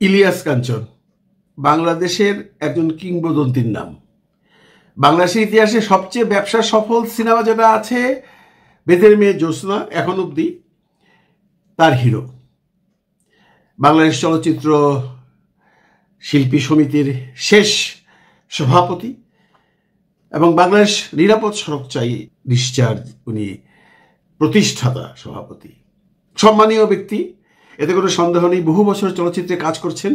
ইলিয়াস কাঞ্চন বাংলাদেশের একজন কিংবদন্তির নাম। বাংলাদেশের ইতিহাসে সবচেয়ে ব্যবসা সফল সিনেমা যেটা আছে বেদের মেয়ে জ্যোৎস্না, এখন অবধি তার হিরো। বাংলাদেশ চলচ্চিত্র শিল্পী সমিতির শেষ সভাপতি এবং বাংলাদেশ নিরাপদ সড়ক চাই ডিসচার্জ উনি প্রতিষ্ঠাতা সভাপতি, সম্মানীয় ব্যক্তি, এতে কোনো সন্দেহ নেই। বহু বছর চলচ্চিত্রে কাজ করছেন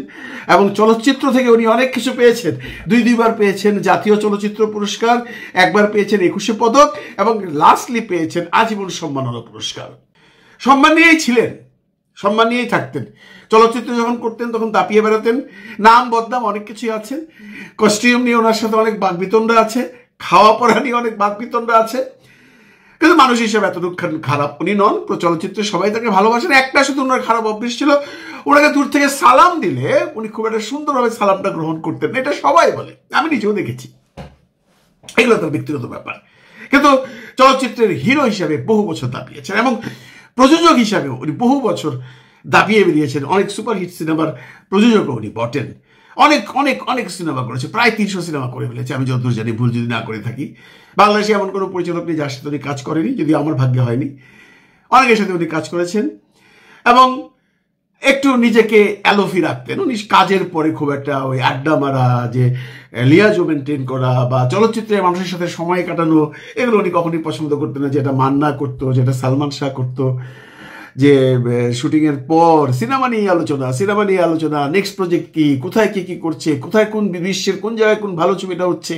এবং চলচ্চিত্র থেকে উনি অনেক কিছু পেয়েছেন। দুইবার পেয়েছেন জাতীয় চলচ্চিত্র পুরস্কার, একবার পেয়েছেন 21 পদক এবং লাস্টলি পেয়েছেন আজীবন সম্মাননা পুরস্কার। সম্মান নিয়েই ছিলেন, সম্মান নিয়েই থাকতেন। চলচ্চিত্র যখন করতেন তখন দাপিয়ে বেড়াতেন, নাম বদনাম অনেক কিছুই আছে। কস্টিউম নিয়ে ওনার সাথে অনেক বাকবিতণ্ডা আছে, খাওয়া পড়া নিয়ে অনেক বাকবিতণ্ডা আছে, কিন্তু মানুষ হিসেবে এতটুকু খারাপ উনি নন। চলচ্চিত্রে সবাই তাকে ভালোবাসেন। একটা শুধু ওনার খারাপ অভ্যেস ছিল, ওনাকে দূর থেকে সালাম দিলে উনি খুব একটা সুন্দরভাবে সালামটা গ্রহণ করতেন না। এটা সবাই বলে, আমি নিজেও দেখেছি। এগুলো তার ব্যক্তিগত ব্যাপার। কিন্তু চলচ্চিত্রের হিরো হিসাবে বহু বছর দাপিয়েছেন এবং প্রযোজক হিসাবেও উনি বহু বছর দাপিয়ে বেরিয়েছেন। অনেক সুপারহিট সিনেমার প্রযোজকও উনি বটেন। অনেক অনেক অনেক সিনেমা করেছে, প্রায় 300 সিনেমা করে ফেলেছে আমি যতদূর জানি, ভুল যদি না করে থাকি। বাংলাদেশে এমন কোনো পরিচালক নেই যার সাথে উনি কাজ করেনি, যদি আমার ভাগ্যে হয়নি। অনেকের সাথে উনি কাজ করেছেন এবং একটু নিজেকে অ্যালোফি রাখতেন। উনি কাজের পরে খুব একটা ওই আড্ডা মারা, যে লিয়াজো মেনটেন করা বা চলচ্চিত্রে মানুষের সাথে সময় কাটানো, এগুলো উনি কখনই পছন্দ করতেন না। যেটা মান্না করতো, যেটা সালমান শাহ করতো, যে শুটিংয়ের পর সিনেমা নিয়ে আলোচনা, নেক্সট প্রজেক্ট কি, কোথায় কি করছে, কোথায় কোন বিশ্বের কোন জায়গায় কোন ভালো ছবিটা হচ্ছে,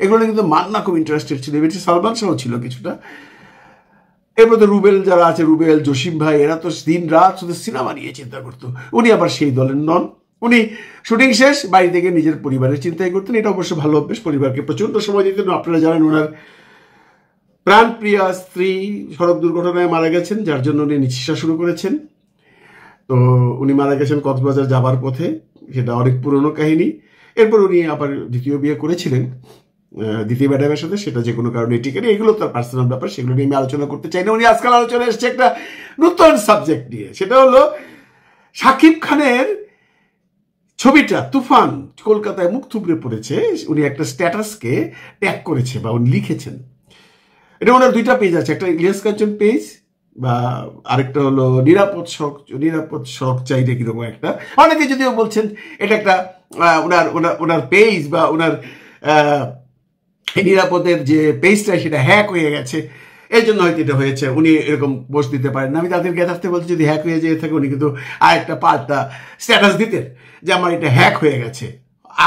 এগুলো কিন্তু মান্না খুব ইন্টারেস্টেড ছিল। এমনি সালমান শাহ ছিল কিছুটা। এরপর তো রুবেল যারা আছে, রুবেল, জসিম ভাই, এরা তো দিন রাত শুধু সিনেমা নিয়ে চিন্তা করতো। উনি আবার সেই দলের নন। উনি শুটিং শেষ বাড়ি থেকে নিজের পরিবারের চিন্তাই করতেন। এটা অবশ্য ভালো অভ্যেস, পরিবারকে প্রচন্ড সময় দিতেন। আপনারা জানেন ওনার প্রাণপ্রিয়া স্ত্রী সড়ক দুর্ঘটনায় মারা গেছেন, যার জন্য উনি চিকিৎসা শুরু করেছেন। তো উনি মারা গেছেন কক্সবাজার যাবার পথে, সেটা অনেক পুরনো কাহিনী। এরপর উনি আবার দ্বিতীয় বিয়ে করেছিলেন দ্বিতীয় ম্যাডামের সাথে, সেটা যে কোনো কারণে টিকে নেই। এগুলো তার পার্সোনাল ব্যাপার, সেগুলো নিয়ে আমি আলোচনা করতে চাই না। উনি আজকাল আলোচনা এসছে একটা নতুন সাবজেক্ট নিয়ে, সেটা হলো শাকিব খানের ছবিটা তুফান কলকাতায় মুখ থুবড়ে পড়েছে। উনি একটা স্ট্যাটাসকে ট্যাগ করেছে বা উনি লিখেছেন। এটা ওনার দুইটা পেজ আছে, একটা ইলিয়াস কাঞ্চন পেজ বা আরেকটা হলো নিরাপদ সড়ক চাই রে কিরকম একটা। অনেকে যদিও বলছেন এটা একটা ওনার পেজ বা ওনার নিরাপদের যে পেজটা সেটা হ্যাক হয়ে গেছে, এই জন্য হয়তো এটা হয়েছে। উনি এরকম পোস্ট দিতে পারেন না। আমি তাদের জ্ঞাতার্থে বলছি, যদি হ্যাক হয়ে যেয়ে থাকে উনি কিন্তু আরেকটা পাল্টা স্ট্যাটাস দিতেন যে আমার এটা হ্যাক হয়ে গেছে।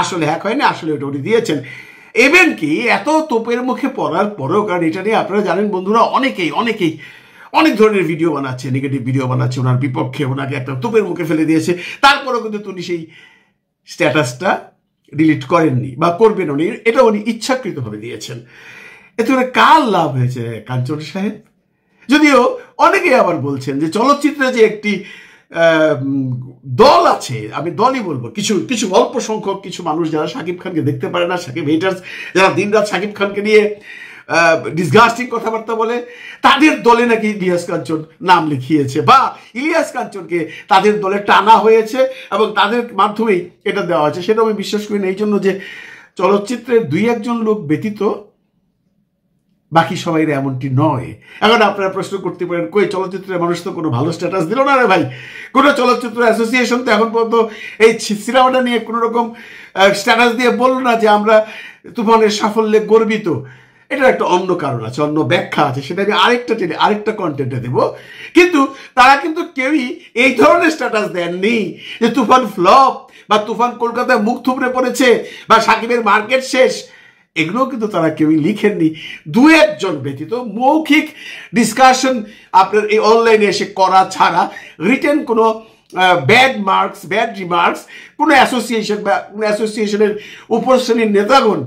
আসলে হ্যাক হয়নি, আসলে ওটা উনি দিয়েছেন। ইভেন কি এত তোপের মুখে পড়ার পরেও, কারণ এটা নিয়ে আপনারা জানেন বন্ধুরা, অনেকেই অনেক ধরনের ভিডিও বানাচ্ছে, নেগেটিভ ভিডিও বানাচ্ছে ওনার বিপক্ষে, ওনাকে একটা তোপের মুখে ফেলে দিয়েছে। তারপরেও কিন্তু উনি সেই স্ট্যাটাসটা ডিলিট করেননি বা করবেন উনি, এটা উনি ইচ্ছাকৃতভাবে দিয়েছেন। এতে করে কার লাভ হয়েছে কাঞ্চন সাহেব? যদিও অনেকেই আবার বলছেন যে চলচ্চিত্রে যে একটি দল আছে, আমি দলই বলবো, কিছু অল্প সংখ্যক কিছু মানুষ যারা শাকিব খানকে দেখতে পারে না, শাকিব হেটার্স, যারা দিনরাত শাকিব খানকে নিয়ে ডিসগাস্টিং কথাবার্তা বলে, তাদের দলে নাকি ইলিয়াস কাঞ্চন নাম লিখিয়েছে বা ইলিয়াস কাঞ্চনকে তাদের দলে টানা হয়েছে এবং তাদের মাধ্যমেই এটা দেওয়া হয়েছে। সেটা আমি বিশ্বাস করি না, এই জন্য যে চলচ্চিত্রের 2-1 লোক ব্যতীত বাকি সবাই এমনটি নয়। এখন আপনারা প্রশ্ন করতে পারেন, কই চলচ্চিত্রের মানুষ তো কোনো ভালো স্ট্যাটাস দিল না রে ভাই। কোনো চলচ্চিত্র অ্যাসোসিয়েশন তো এখন পর্যন্ত এই সিনেমাটা নিয়ে কোনো রকম স্ট্যাটাস দিয়ে বলল না যে আমরা তুফানের সাফল্যে গর্বিত। এটার একটা অন্য কারণ আছে, অন্য ব্যাখ্যা আছে, সেটা আমি আরেকটা কন্টেন্টে দেব। কিন্তু তারা কিন্তু কেউই এই ধরনের স্ট্যাটাস দেননি যে তুফান ফ্লপ বা তুফান কলকাতায় মুখ থুবড়ে পড়েছে বা সাকিবের মার্কেট শেষ। এগুলো কিন্তু তারা কেউই লিখেননি, 2-1 জন ব্যতীত। মৌখিক ডিসকাশন আপনার এই অনলাইনে এসে করা ছাড়া রিটেন কোনো ব্যাড রিমার্কস কোনো অ্যাসোসিয়েশন বা কোনো অ্যাসোসিয়েশনের উপর শ্রেণীর নেতাগণ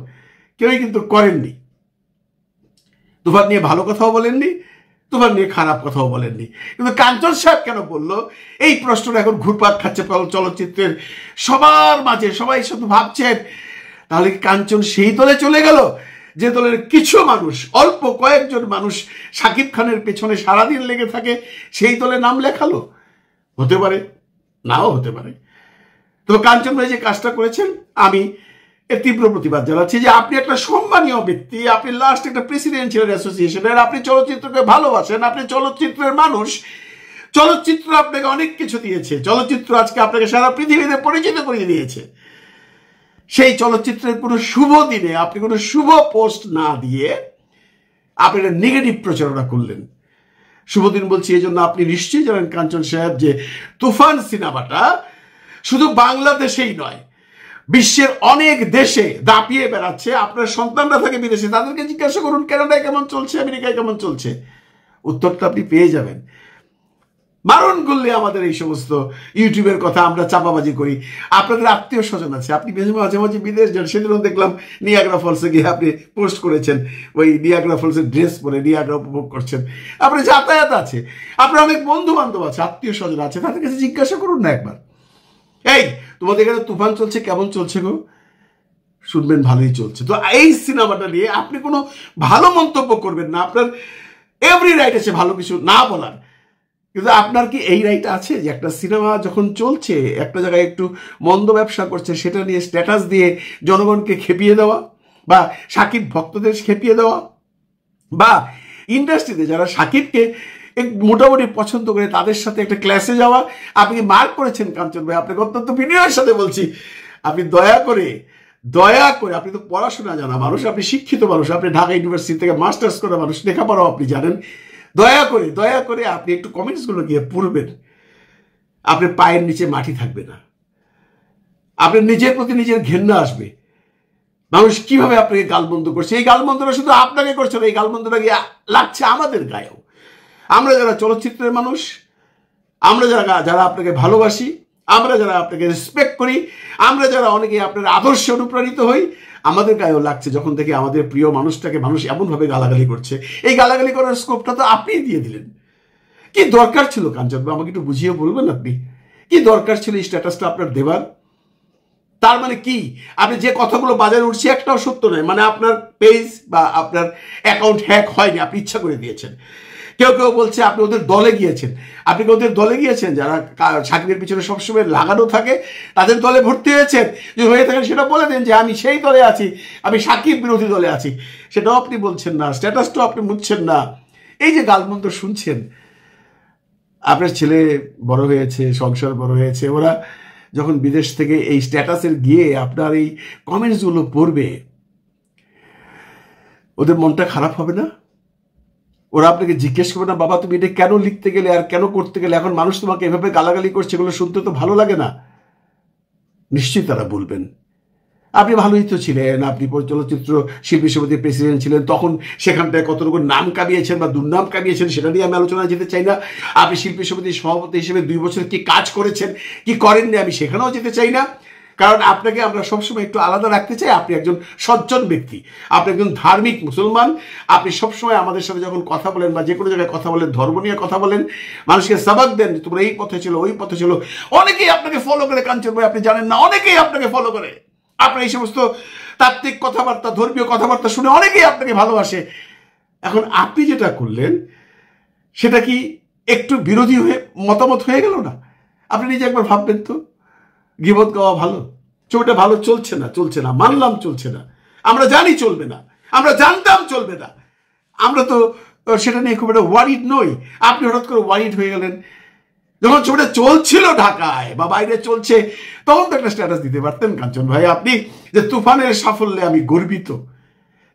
কেউই কিন্তু করেননি। তুফান নিয়ে ভালো কথাও বলেননি, তুফান নিয়ে খারাপ কথাও বলেননি। কিন্তু কাঞ্চন সাহেব কেন বললো, এই প্রশ্নটা এখন ঘুরপাক খাচ্ছে চলচ্চিত্রের সবার মাঝে। সবাই শুধু ভাবছেন তাহলে কি কাঞ্চন সেই দলে চলে গেল যে দলের কিছু মানুষ, অল্প কয়েকজন মানুষ শাকিব খানের পেছনে সারাদিন লেগে থাকে, সেই দলে নাম লেখালো? হতে পারে, নাও হতে পারে। তো কাঞ্চন ভাই যে কাজটা করেছেন আমি এর তীব্র প্রতিবাদ জানাচ্ছি যে আপনি একটা সম্মানীয় ব্যক্তি, আপনি লাস্ট একটা প্রেসিডেন্সিয়াল অ্যাসোসিয়েশনের, আপনি চলচ্চিত্রকে ভালোবাসেন, আপনি চলচ্চিত্রের মানুষ, চলচ্চিত্র আপনাকে অনেক কিছু দিয়েছে, চলচ্চিত্র আজকে আপনাকে সারা পৃথিবীতে পরিচিত করিয়ে দিয়েছে। সেই চলচ্চিত্রের কোনো শুভ দিনে আপনি কোনো শুভ পোস্ট না দিয়ে আপনি একটা নেগেটিভ প্রচারণা করলেন। শুভদিন বলছি এই জন্য, আপনি নিশ্চয়ই জানেন কাঞ্চন সাহেব যে তুফান সিনেমাটা শুধু বাংলাদেশেই নয়, বিশ্বের অনেক দেশে দাপিয়ে বেড়াচ্ছে। আপনার সন্তানরা থাকে বিদেশে, তাদেরকে জিজ্ঞাসা করুন কানাডায় কেমন চলছে, আমেরিকায় কেমন চলছে, উত্তরটা আপনি পেয়ে যাবেন। মারণ করলে আমাদের এই সমস্ত ইউটিউবের কথা আমরা চাপাবাজি করি। আপনাদের আত্মীয় স্বজন আছে, আপনি মাঝে মাঝে বিদেশ যান, সেদিনও দেখলাম নিয়াগ্রা ফলসে গিয়ে আপনি পোস্ট করেছেন, ওই নিয়াগ্রা ফলসের ড্রেস পরে নিয়াগ্রা উপভোগ করছেন। আপনার যাতায়াত আছে, আপনার অনেক বন্ধু বান্ধব আছে, আত্মীয় স্বজন আছে, তাদের কাছে জিজ্ঞাসা করুন না একবার, এই তোমাদের এখানে তুফান চলছে, কেমন চলছে গো? শুনবেন ভালোই চলছে। তো এই সিনেমাটা নিয়ে আপনি কোনো ভালো মন্তব্য করবেন না, আপনার এভরি রাইট আছে ভালো কিছু না বলার, কিন্তু আপনার কি এই রাইট আছে যে একটা সিনেমা যখন চলছে, একটা জায়গায় একটু মন্দ ব্যবসা করছে, সেটা নিয়ে স্ট্যাটাস দিয়ে জনগণকে খেপিয়ে দেওয়া, বা সাকিব ভক্তদের খেপিয়ে দেওয়া, বা ইন্ডাস্ট্রিতে যারা সাকিবকে মোটামুটি পছন্দ করে তাদের সাথে একটা ক্লাসে যাওয়া? আপনি মার্ক করেছেন কাঞ্চন ভাই, আপনাকে অত্যন্ত বিনয়ের সাথে বলছি, আপনি দয়া করে, আপনি তো পড়াশোনা জানা মানুষ, আপনি শিক্ষিত মানুষ, আপনি ঢাকা ইউনিভার্সিটি থেকে মাস্টার্স করা মানুষ, লেখাপড়াও আপনি জানেন, দয়া করে আপনি একটু কমেন্টসগুলো গিয়ে পড়বেন। আপনার পায়ের নিচে মাটি থাকবে না, আপনার নিজের প্রতি নিজের ঘেন্না আসবে। মানুষ কিভাবে আপনাকে গালমন্দ করছে, এই গালমন্দটা শুধু আপনাকে করছে না, এই গালমন্দটা গিয়ে লাগছে আমাদের গায়েও। আমরা যারা চলচ্চিত্রের মানুষ, আমরা যারা আপনাকে ভালোবাসি, আমরা যারা আপনাকে রেসপেক্ট করি, আমরা যারা অনেকে আপনার আদর্শে অনুপ্রাণিত হই, আমাদের গায়েও লাগছে যখন থেকে আমাদের প্রিয় মানুষটাকে মানুষ এমনভাবে গালাগালি করছে। এই গালাগালি করার স্কোপটা তো আপনি দিয়ে দিলেন। কি দরকার ছিল কাঞ্চন, আমাকে একটু বুঝিয়ে বলবেন আপনি, কি দরকার ছিল এই স্ট্যাটাসটা আপনার দেবার? তার মানে কি, আপনি যে কথাগুলো বাজারে উঠছে একটাও সত্য নয়, মানে আপনার পেজ বা আপনার অ্যাকাউন্ট হ্যাক হয়নি, আপনি ইচ্ছা করে দিয়েছেন। কেউ কেউ বলছে আপনি ওদের দলে গিয়েছেন। আপনি কি ওদের দলে গিয়েছেন? যারা সাকিবের পিছনে সবসময় লাগানো থাকে তাদের দলে ভর্তি হয়েছেন? যদি হয়ে থাকেন সেটা বলে দেন যে আমি সেই দলে আছি, আমি সাকিব বিরোধী দলে আছি। সেটাও আপনি বলছেন না, স্ট্যাটাসটাও আপনি মুছছেন না। এই যে গালমন্দ শুনছেন, আপনার ছেলে বড় হয়েছে, সংসার বড় হয়েছে, ওরা যখন বিদেশ থেকে এই স্ট্যাটাসের গিয়ে আপনার এই কমেন্টসগুলো পড়বে, ওদের মনটা খারাপ হবে না? ওরা আপনাকে জিজ্ঞেস করবে না, বাবা তুমি এটা কেন লিখতে গেলে আর কেন করতে গেলে, এখন মানুষ তোমাকে এভাবে গালাগালি করছে, এগুলো শুনতে তো ভালো লাগে না? নিশ্চয়ই তারা বলবেন। আপনি ভালোই তো ছিলেন, আপনি চলচ্চিত্র শিল্পী সমিতির প্রেসিডেন্ট ছিলেন, তখন সেখানটায় কতটুকু নাম কামিয়েছেন বা দুর্নাম কামিয়েছেন সেটা নিয়ে আমি আলোচনায় যেতে চাই না। আপনি শিল্পী সমিতির সভাপতি হিসেবে 2 বছর কি কাজ করেছেন, কি করেননি, আমি সেখানেও যেতে চাই না। কারণ আপনাকে আমরা সবসময় একটু আলাদা রাখতে চাই। আপনি একজন সজ্জন ব্যক্তি, আপনি একজন ধার্মিক মুসলমান। আপনি সবসময় আমাদের সাথে যখন কথা বলেন বা যে কোনো জায়গায় কথা বলেন, ধর্ম নিয়ে কথা বলেন, মানুষকে সাবাক দেন, তোমরা এই পথে ছিল, ওই পথে ছিল। অনেকেই আপনাকে ফলো করে কাঞ্চন ভাই, আপনি জানেন না, অনেকেই আপনাকে ফলো করে। আপনার এই সমস্ত তাত্ত্বিক কথাবার্তা, ধর্মীয় কথাবার্তা শুনে অনেকেই আপনাকে ভালোবাসে। এখন আপনি যেটা করলেন সেটা কি একটু বিরোধী মতামত হয়ে গেল না? আপনি নিজে একবার ভাববেন তো। গীবত গাওয়া ভালো, ছবিটা ভালো চলছে না, মানলাম চলছে না, আমরা জানি চলবে না, আমরা জানতাম চলবে না, আমরা তো সেটা নিয়ে খুব একটা ওয়ারিড নই। আপনি হঠাৎ করে ওয়ারিড হয়ে গেলেন। যখন ছবিটা চলছিল ঢাকায় বা বাইরে চলছে, তখন তো একটা স্ট্যাটাস দিতে পারতেন কাঞ্চন ভাই, আপনি যে তুফানের সাফল্যে আমি গর্বিত,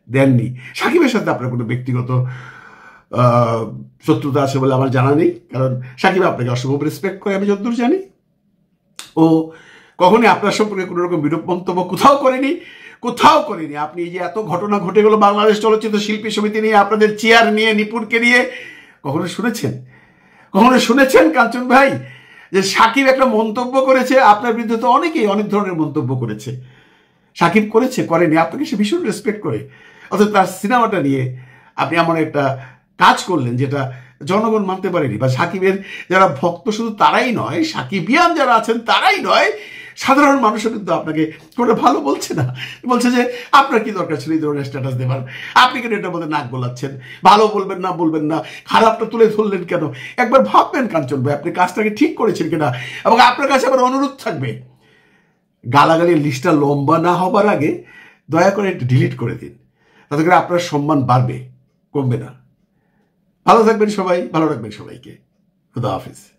দেননি। সাকিবের সাথে আপনার কোনো ব্যক্তিগত শত্রুতা আছে বলে আমার জানা নেই, কারণ সাকিব আপনাকে অসম্ভব রেসপেক্ট করে আমি যতদূর জানি। ও কখনই আপনার সম্পর্কে কোনো রকম বিরূপ মন্তব্য কোথাও করেনি। আপনি যে এত ঘটনা ঘটে গেল বাংলাদেশ চলচ্চিত্র শিল্পী সমিতি নিয়ে, আপনাদের চেয়ার নিয়ে, নিপুণকে নিয়ে, কখনো শুনেছেন কাঞ্চন ভাই যে সাকিব একটা মন্তব্য করেছে? আপনার বিরুদ্ধে তো অনেকেই অনেক ধরনের মন্তব্য করেছে। সাকিব করেনি, আপনাকে সে ভীষণ রেসপেক্ট করে। অর্থাৎ তার সিনেমাটা নিয়ে আপনি এমন একটা কাজ করলেন যেটা জনগণ মানতে পারেনি। বা সাকিবের যারা ভক্ত শুধু তারাই নয়, সাকিবিয়ান যারা আছেন তারাই নয়, সাধারণ মানুষও কিন্তু আপনাকে কোনো ভালো বলছে না, বলছে যে আপনার কি দরকার ছিল এই ধরনের স্ট্যাটাস দেবার, আপনি কেন এটার মধ্যে নাক গলাচ্ছেন, ভালো বলবেন না, খারাপটা তুলে ধরলেন কেন? একবার ভাববেন কাঞ্চন ভাই, আপনি কাজটাকে ঠিক করেছেন কিনা। এবং আপনার কাছে আবার অনুরোধ থাকবে, গালাগালির লিস্টটা লম্বা না হবার আগে দয়া করে একটু ডিলিট করে দিন, তাতে করে আপনার সম্মান বাড়বে, কমবে না। ভালো থাকবেন সবাই, ভালো রাখবেন সবাইকে। খুদা হাফিজ।